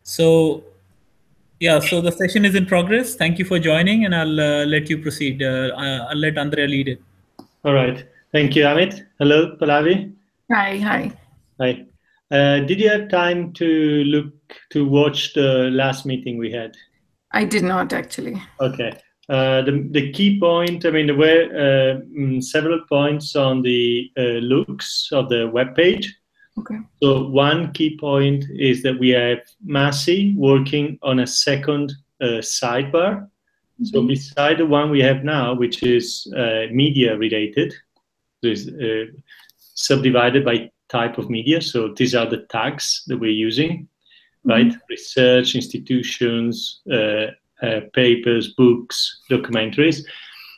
So, yeah, so the session is in progress. Thank you for joining, and I'll let you proceed. I'll let Andrea lead it. All right. Thank you, Amit. Hello, Pallavi. Hi. Hi. Did you have time to watch the last meeting we had? I did not actually. Okay. The key point, I mean, there were several points on the looks of the web page. Okay. So one key point is that we have Massey working on a second sidebar. So beside the one we have now, which is media related, is subdivided by type of media. So these are the tags that we're using, right? Research, institutions, papers, books, documentaries.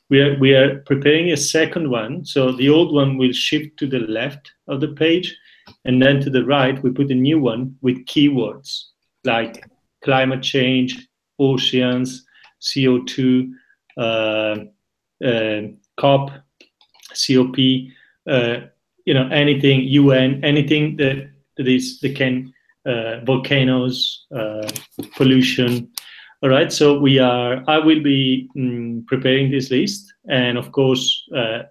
We are preparing a second one. So the old one will shift to the left of the page, and then to the right we put a new one with keywords like climate change, oceans, CO2, COP, COP, anything UN, anything that can volcanoes, pollution. All right, so I will be preparing this list, and of course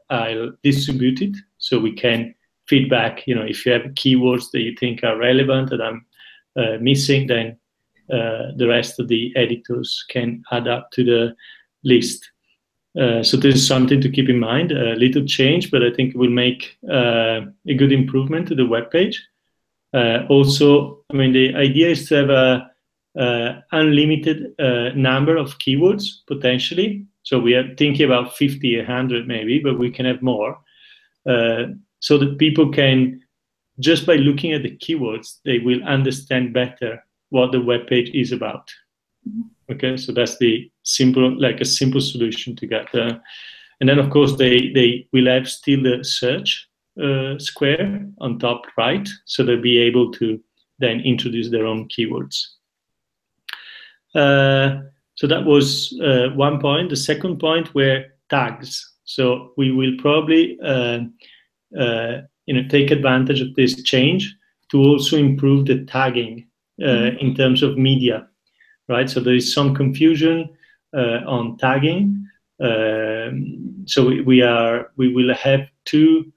I'll distribute it so we can feedback. If you have keywords that you think are relevant that I'm missing, then the rest of the editors can add up to the list. So this is something to keep in mind. A little change, but I think it will make a good improvement to the web page. Also, I mean, the idea is to have a unlimited number of keywords potentially. So we are thinking about 50, 100 maybe, but we can have more, so that people can, just by looking at the keywords, they will understand better what the web page is about. Okay, so that's a simple solution to get there. And then of course they will have still the search square on top right, so they'll be able to then introduce their own keywords. So that was one point. The second point were tags. So we will probably take advantage of this change to also improve the tagging in terms of media, right? So there is some confusion on tagging. So we will have two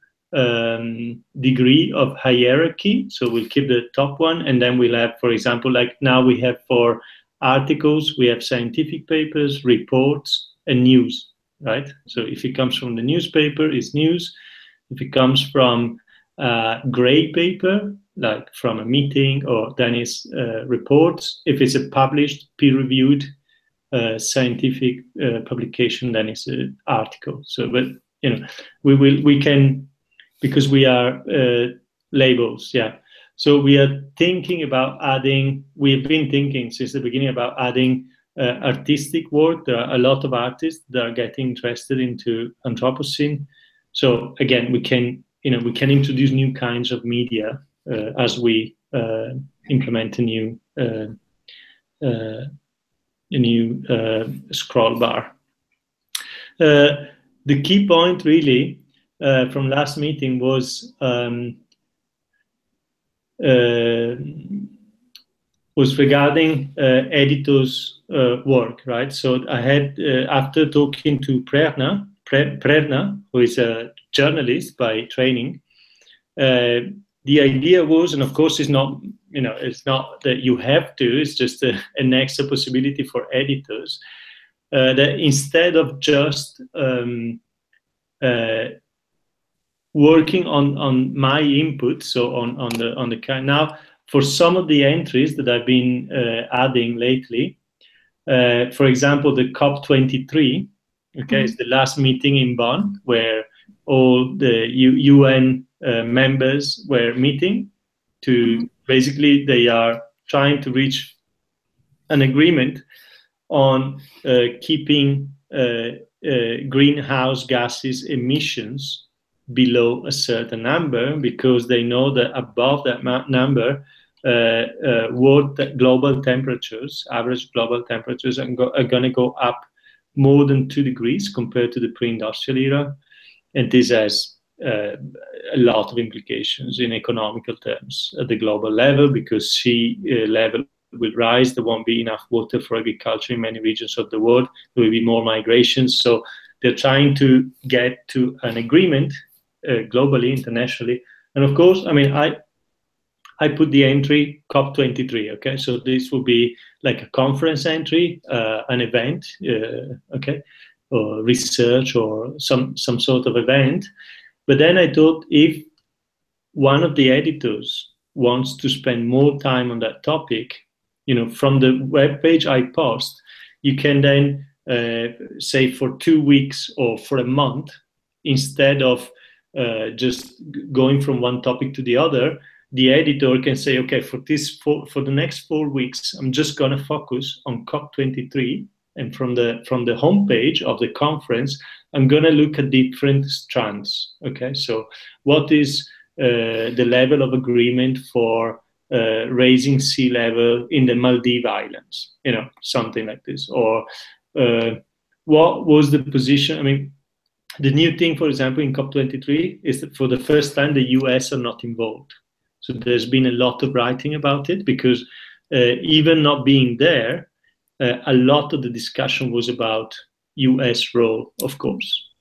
degree of hierarchy. So we'll keep the top one, and then we'll have, for example, like now we have for articles, we have scientific papers, reports, and news, right? So if it comes from the newspaper, it's news. If it comes from gray paper, like from a meeting, or then it's reports. If it's a published, peer-reviewed scientific publication, then it's an article. So, but we can, because we are labels, yeah. So we are thinking about adding. We've been thinking since the beginning about adding artistic work. There are a lot of artists that are getting interested into Anthropocene. So again, we can introduce new kinds of media as we implement a new scroll bar. The key point really from last meeting was regarding editors' work, right? So I had, after talking to Prerna, who is a journalist by training, the idea was, and of course it's not that you have to, it's just an extra possibility for editors, that instead of just working on my input, so on the kind, now for some of the entries that I've been adding lately, for example, the COP23, okay, it's the last meeting in Bonn where all the UN members were meeting to, basically they are trying to reach an agreement on keeping greenhouse gases emissions below a certain number, because they know that above that number, world global temperatures, average global temperatures are going to go up more than 2 degrees compared to the pre-industrial era. And this has a lot of implications in economical terms at the global level, because sea level will rise. There won't be enough water for agriculture in many regions of the world. There will be more migrations. So they're trying to get to an agreement globally, internationally. And of course, I mean, I put the entry COP23. Okay, so this will be like a conference entry, an event. Okay, or research or some sort of event. But then I thought, if one of the editors wants to spend more time on that topic, from the web page I post, you can then say for 2 weeks or for a month, instead of just going from one topic to the other, the editor can say, okay, for the next 4 weeks, I'm just going to focus on COP23, and from the homepage of the conference, I'm going to look at different strands. Okay, so what is the level of agreement for raising sea level in the Maldives Islands? Something like this. Or what was the position? I mean, the new thing, for example, in COP23 is that for the first time, the US are not involved. So there's been a lot of writing about it, because even not being there, a lot of the discussion was about US role, of course,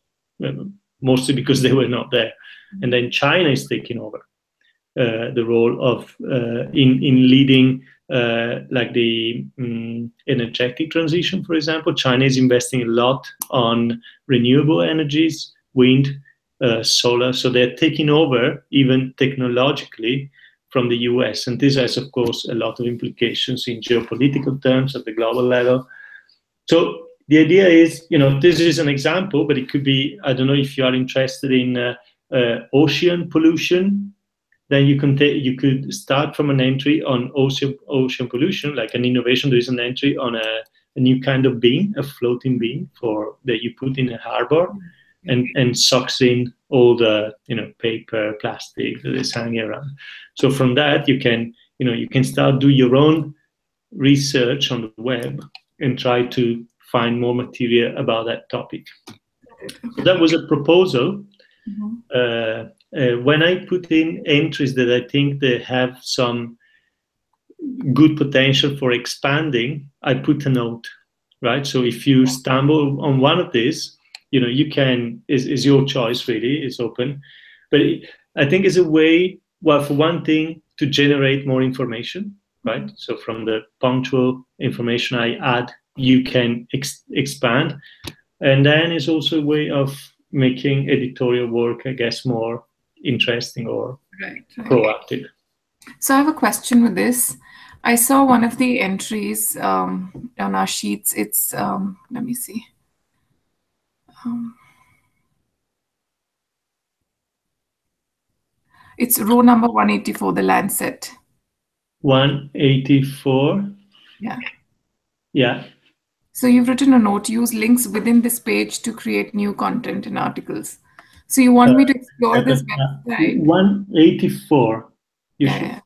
mostly because they were not there. And then China is taking over the role of in leading like the energetic transition, for example. China is investing a lot on renewable energies, wind, solar. So they're taking over even technologically from the US. And this has, of course, a lot of implications in geopolitical terms at the global level. So the idea is, this is an example, but it could be, I don't know if you are interested in ocean pollution, then you could start from an entry on ocean pollution, like an innovation. There is an entry on a new kind of bean, a floating bean that you put in a harbor and sucks in all the paper, plastic that is hanging around. So from that you can start do your own research on the web and try to find more material about that topic. So that was a proposal. When I put in entries that I think they have some good potential for expanding, I put a note, right? So if you stumble on one of these, you can, is your choice really, it's open. But I think it's a way, well, for one thing, to generate more information, right? So from the punctual information I add, you can expand. And then it's also a way of making editorial work, I guess, more interesting or proactive. So I have a question with this. I saw one of the entries on our sheets. It's, let me see. It's row number 184, the Lancet. 184? Yeah. Yeah. So you've written a note, use links within this page to create new content and articles. So you want me to explore this website? 184. Yeah.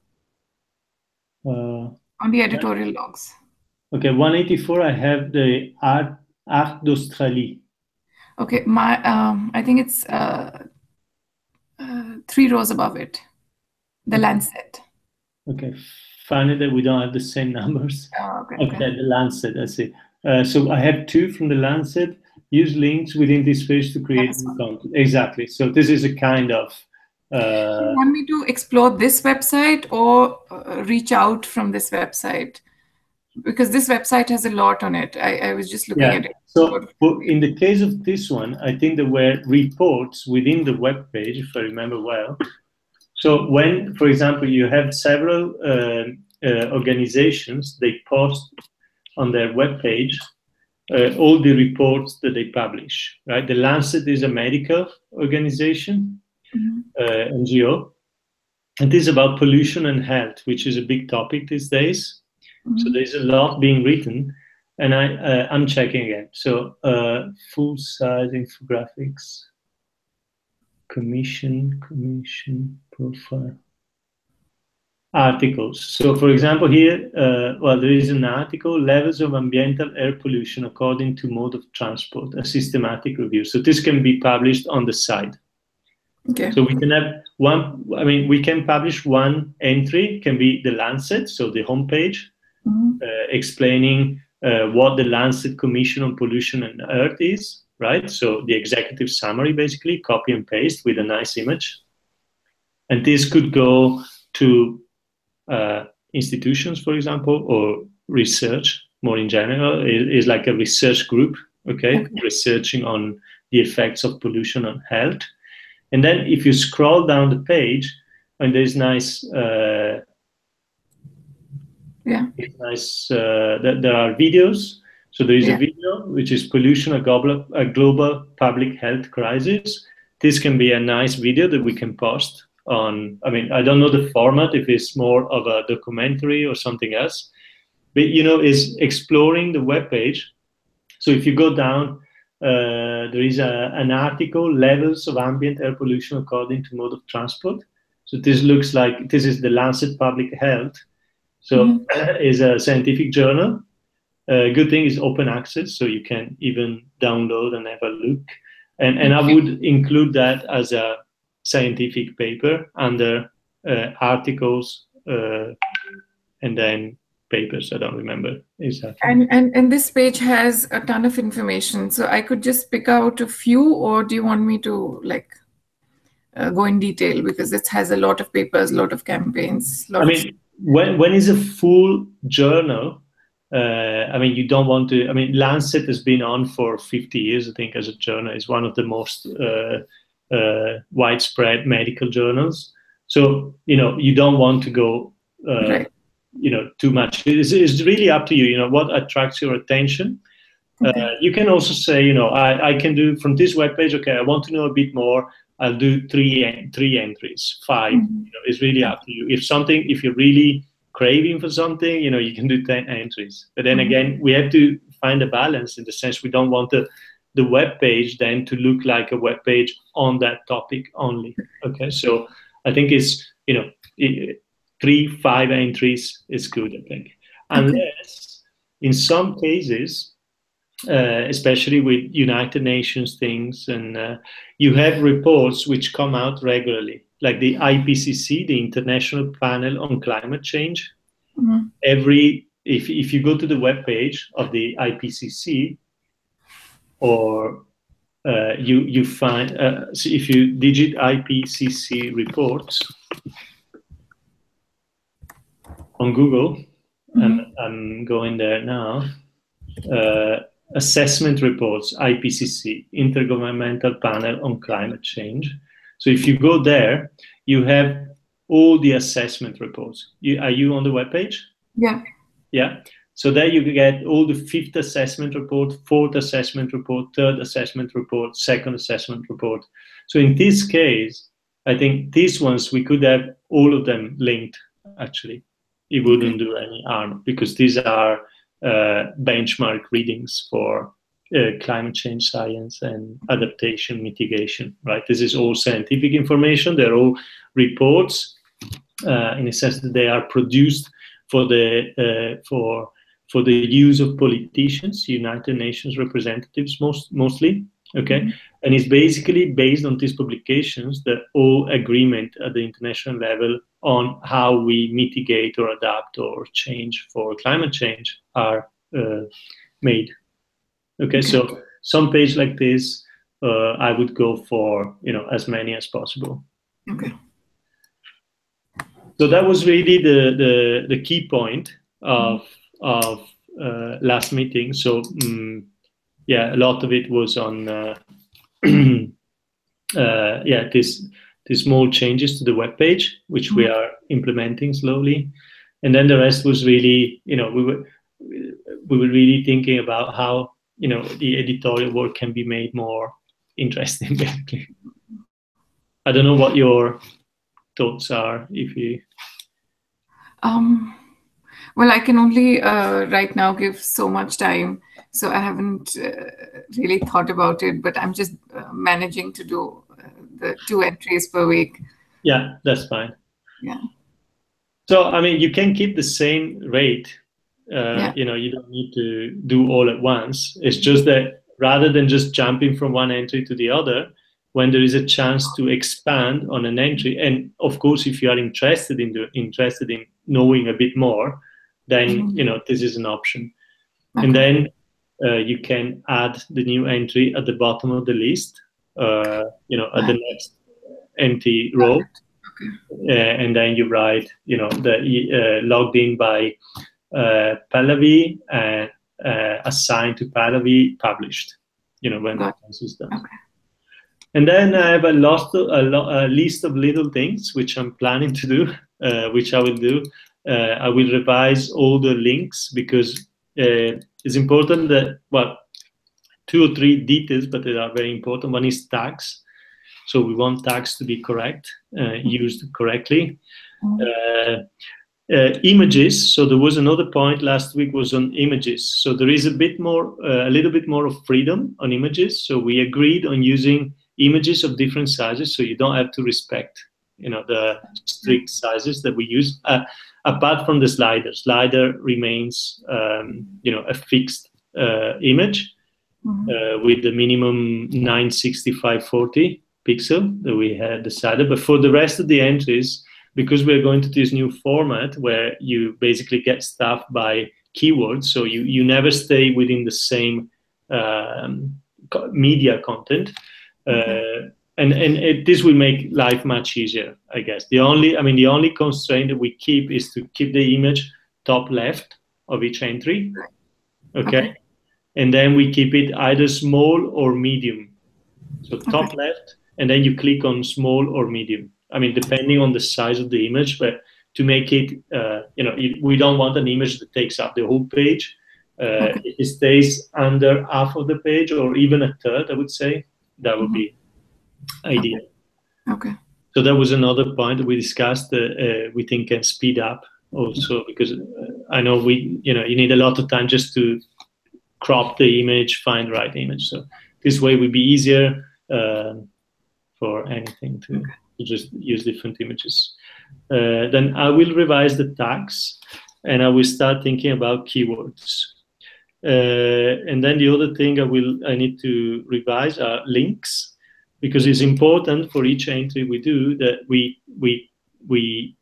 On the editorial logs. Okay, 184, I have the Art d'Australie. Okay, I think it's 3 rows above it, the Lancet. Okay, funny that we don't have the same numbers. Oh, okay, the Lancet, I see. So I have 2 from the Lancet. Use links within this page to create new content. Exactly. So this is a kind of. You want me to explore this website or reach out from this website? Because this website has a lot on it. I was just looking at it. So in the case of this one, I think there were reports within the web page, if I remember well. So when, for example, you have several organizations, they post on their web page all the reports that they publish, right? The Lancet is a medical organization, NGO, and this is about pollution and health, which is a big topic these days. So there's a lot being written, and I'm checking again. So full-size infographics, commission profile. Articles. So, for example, here, there is an article, Levels of Ambiental Air Pollution According to Mode of Transport, a systematic review. So this can be published on the site. Okay. So we can have we can publish one entry, can be the Lancet, so the homepage, explaining what the Lancet Commission on Pollution and Earth is, right? So the executive summary, basically, copy and paste with a nice image. And this could go to institutions, for example, or research more in general. It is like a research group, okay, researching on the effects of pollution on health. And then if you scroll down the page, and there's nice, there are videos. So there is a video which is pollution, a global public health crisis. This can be a nice video that we can post on. I mean, I don't know the format, if it's more of a documentary or something else, but is exploring the web page. So if you go down, there is an article, levels of ambient air pollution according to mode of transport. So this looks like this is the Lancet Public Health. So it's a scientific journal. Good thing is open access, so you can even download and have a look. And I would include that as a scientific paper under articles and then papers. I don't remember exactly. And this page has a ton of information, so I could just pick out a few, or do you want me to like go in detail, because it has a lot of papers, a lot of campaigns. When is a full journal? You don't want to. Lancet has been on for 50 years, I think, as a journal. It's one of the most widespread medical journals. So you don't want to go too much. It's really up to you. What attracts your attention. You can also say, I can do from this webpage. Okay, I want to know a bit more. I'll do three entries, 5. It's really up to you. If you're really craving for something, you can do 10 entries. But then again, we have to find a balance, in the sense we don't want the web page then to look like a web page on that topic only. Okay, so I think it's 3-5 entries is good, I think, unless in some cases, especially with United Nations things, and you have reports which come out regularly, like the IPCC, the International Panel on Climate Change. If you go to the webpage of the IPCC, or you find, so if you digit IPCC reports on Google, I'm going there now, assessment reports, IPCC, Intergovernmental Panel on Climate Change. So if you go there, you have all the assessment reports. Are you on the webpage? Yeah. So there you get all the 5th assessment report, 4th assessment report, 3rd assessment report, 2nd assessment report. So in this case, I think these ones, we could have all of them linked, actually. It wouldn't do any harm, because these are benchmark readings for climate change science and adaptation mitigation, right? This is all scientific information. They're all reports, in a sense that they are produced for the use of politicians, United Nations representatives mostly, okay? And it's basically based on these publications that all agreement at the international level on how we mitigate or adapt or change for climate change are made. Okay, so some page like this, I would go for as many as possible. Okay. So that was really the key point of last meeting. So yeah, a lot of it was on these small changes to the web page, which we are implementing slowly, and then the rest was really we were really thinking about how the editorial work can be made more interesting. Basically, I don't know what your thoughts are. If you well, I can only right now give so much time, so I haven't really thought about it, but I'm just managing to do the 2 entries per week. Yeah, that's fine. Yeah. So you can keep the same rate. You don't need to do all at once. It's just that rather than just jumping from one entry to the other, when there is a chance to expand on an entry, and of course, if you are interested in knowing a bit more, then this is an option. Okay. And then you can add the new entry at the bottom of the list, at the next empty row. Okay. And then you write, the logged in by Pallavi and assigned to Pallavi, published, when this is done. Okay. And then I have a list of little things which I'm planning to do, which I will do. I will revise all the links because it's important that, well, 2 or 3 details, but they are very important. One is tags. So we want tags to be correct, used correctly. Images. So there was another point last week was on images. So there is a little bit more of freedom on images. So we agreed on using images of different sizes, so you don't have to respect, the strict sizes that we use. Apart from the slider. Slider remains, a fixed image with the minimum 965/40 pixel that we had decided. But for the rest of the entries, because we're going to this new format where you basically get stuff by keywords, so you never stay within the same media content. This will make life much easier, I guess. The only constraint that we keep is to keep the image top left of each entry, okay? And then we keep it either small or medium. So top left, and then you click on small or medium. Depending on the size of the image, but to make it, we don't want an image that takes up the whole page. If it stays under half of the page or even a third, I would say, that would be ideal. Okay. So that was another point that we discussed. We think can speed up also, because I know you need a lot of time just to crop the image, find the right image. So this way would be easier for anything to just use different images. Then I will revise the tags, and I will start thinking about keywords. And then the other thing I need to revise are links, because it's important for each entry we do that we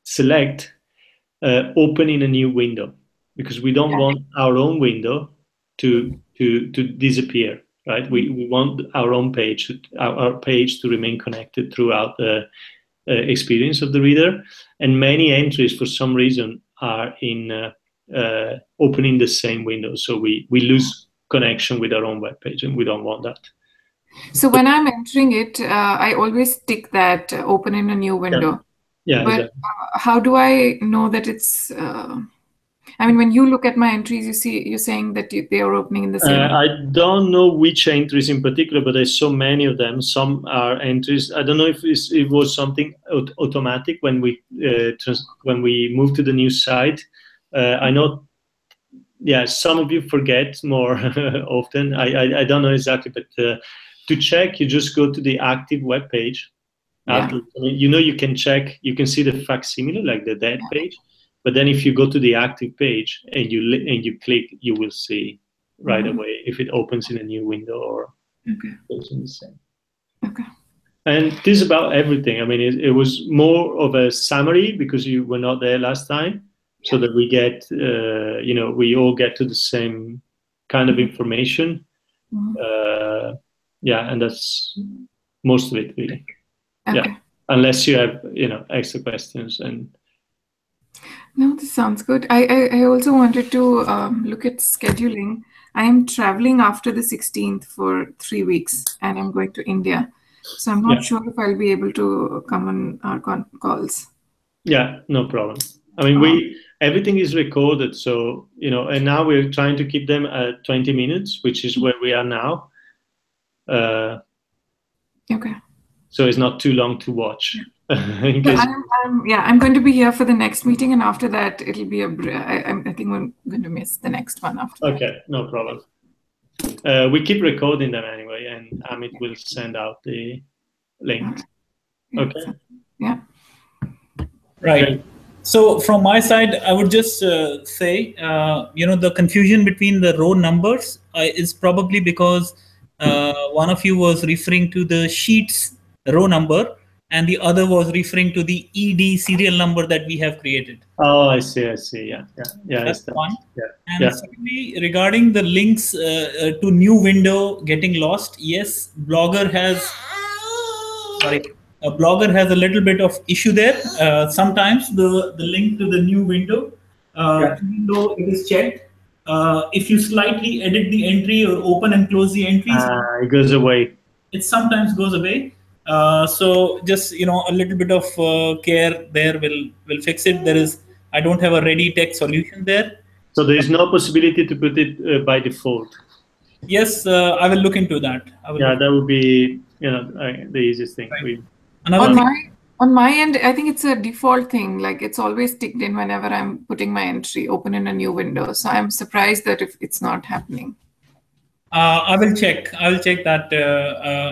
select open in a new window, because we don't want our own window to disappear, right? We want our own page, our page to remain connected throughout the experience of the reader. And many entries, for some reason, are in opening the same window, so we lose connection with our own web page, and we don't want that. So when I'm entering it, I always tick that open in a new window. Yeah, but exactly. How do I know that it's? When you look at my entries, you're saying that they are opening in the same. I don't know which entries in particular, but there's so many of them. Some are entries. I don't know if it was something automatic when we moved to the new site. I know. Yeah, some of you forget more often. I don't know exactly, but to check, you just go to the active web page. You can check. You can see the facsimile, like the dead page. But then if you go to the active page and you click, you will see right away if it opens in a new window or goes in the same. Okay. And this is about everything. It was more of a summary because you were not there last time. So that we get, we all get to the same kind of information. And that's most of it, really. Okay. Yeah, unless you have, extra questions. And no, this sounds good. I also wanted to look at scheduling. I am traveling after the 16th for 3 weeks, and I'm going to India. So I'm not sure if I'll be able to come on our calls. Yeah, no problem. Everything is recorded, so and now we're trying to keep them at 20 minutes, which is where we are now. Okay. So it's not too long to watch. I'm going to be here for the next meeting, and after that it'll be I think we're going to miss the next one after. Okay, no problem. We keep recording them anyway, and Amit will send out the link. Okay. Yeah. Right. Okay. So from my side, I would just say, the confusion between the row numbers is probably because one of you was referring to the sheet's row number, and the other was referring to the ED serial number that we have created. Oh, I see. Yeah. That's one. Yeah. And secondly, regarding the links to new window getting lost, yes, Blogger has. Sorry, a Blogger has a little bit of issue there. Sometimes the link to the new window, even though it is checked, if you slightly edit the entry or open and close the entries, It goes away. it sometimes goes away. So just a little bit of care there will fix it. I don't have a ready tech solution there. So there is no possibility to put it by default. Yes, I will look into that. That would be the easiest thing. Right. On my end, I think it's a default thing. Like it's always ticked in whenever I'm putting my entry open in a new window. So I'm surprised that if it's not happening. I will check that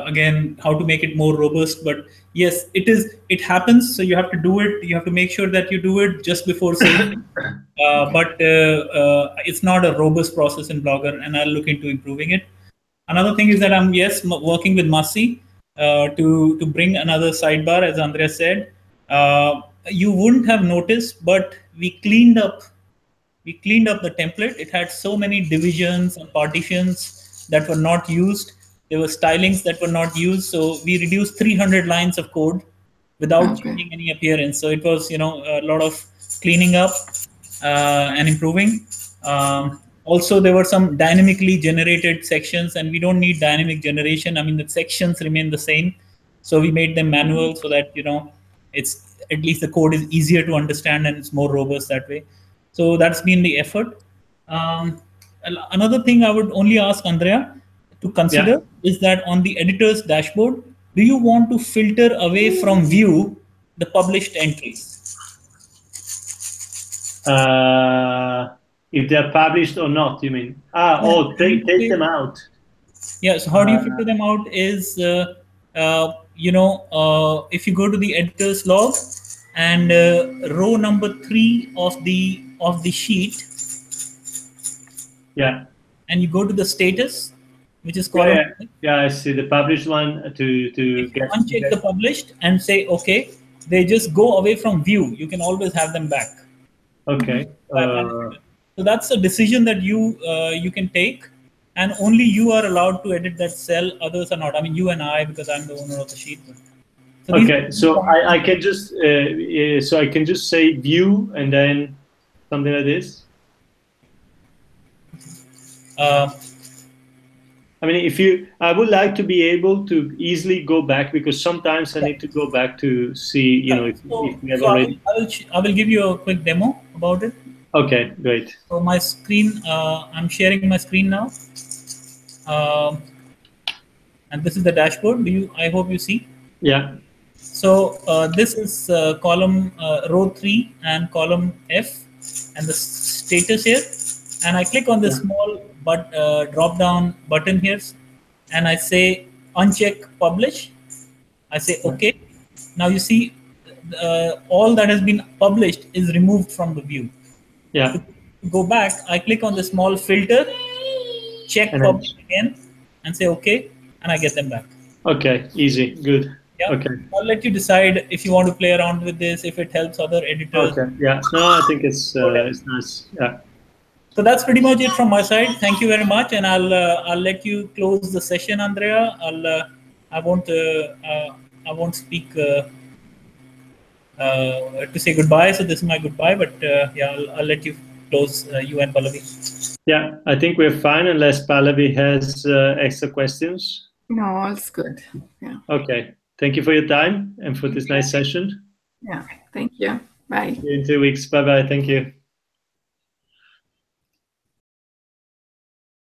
again, how to make it more robust. But yes, it happens. So you have to do it. You have to make sure that you do it just before saving. But it's not a robust process in Blogger, and I'll look into improving it. Another thing is that I'm working with Masi to bring another sidebar, as Andrea said. You wouldn't have noticed, but we cleaned up the template. It had so many divisions and partitions that were not used. There were stylings that were not used. So we reduced 300 lines of code without changing any appearance. So it was, a lot of cleaning up and improving. Also, there were some dynamically generated sections, and we don't need dynamic generation. I mean, the sections remain the same. So we made them manual so that, it's at least the code is easier to understand and it's more robust that way. So that's been the effort. Another thing I would only ask Andrea to consider is that on the editor's dashboard, do you want to filter away from view the published entries? If they're published or not, you mean? Take them out. Yeah, so how do you filter them out is, if you go to the editor's log and row number 3 of the sheet, and you go to the status, which is column. I see the published one to get. Uncheck the published and say okay. They just go away from view. You can always have them back. Okay. So that's a decision that you can take, and only you are allowed to edit that cell. Others are not. I mean, you and I, because I'm the owner of the sheet. So okay, so I can just say view and then something like this. I mean, I would like to be able to easily go back, because sometimes I need to go back to see, if we have already. I will give you a quick demo about it. Okay, great. So my screen, I'm sharing my screen now, and this is the dashboard. I hope you see. Yeah. So this is column row 3 and column F, and the status here. And I click on this small drop down button here, and I say uncheck publish. I say okay. Now you see all that has been published is removed from the view. Yeah. To go back, I click on the small filter, check publish again, and say okay, and I get them back. Okay, easy, good. Yeah. Okay. I'll let you decide if you want to play around with this, if it helps other editors. Okay. Yeah. No, I think it's nice. Yeah. So that's pretty much it from my side. Thank you very much, and I'll let you close the session, Andrea. I won't speak to say goodbye. So this is my goodbye, but I'll let you close, you and Pallavi. Yeah, I think we're fine unless Pallavi has extra questions. No, all's good. Yeah. Okay. Thank you for your time and for this nice session. Yeah. Thank you. Bye. See you in 2 weeks. Bye-bye. Thank you.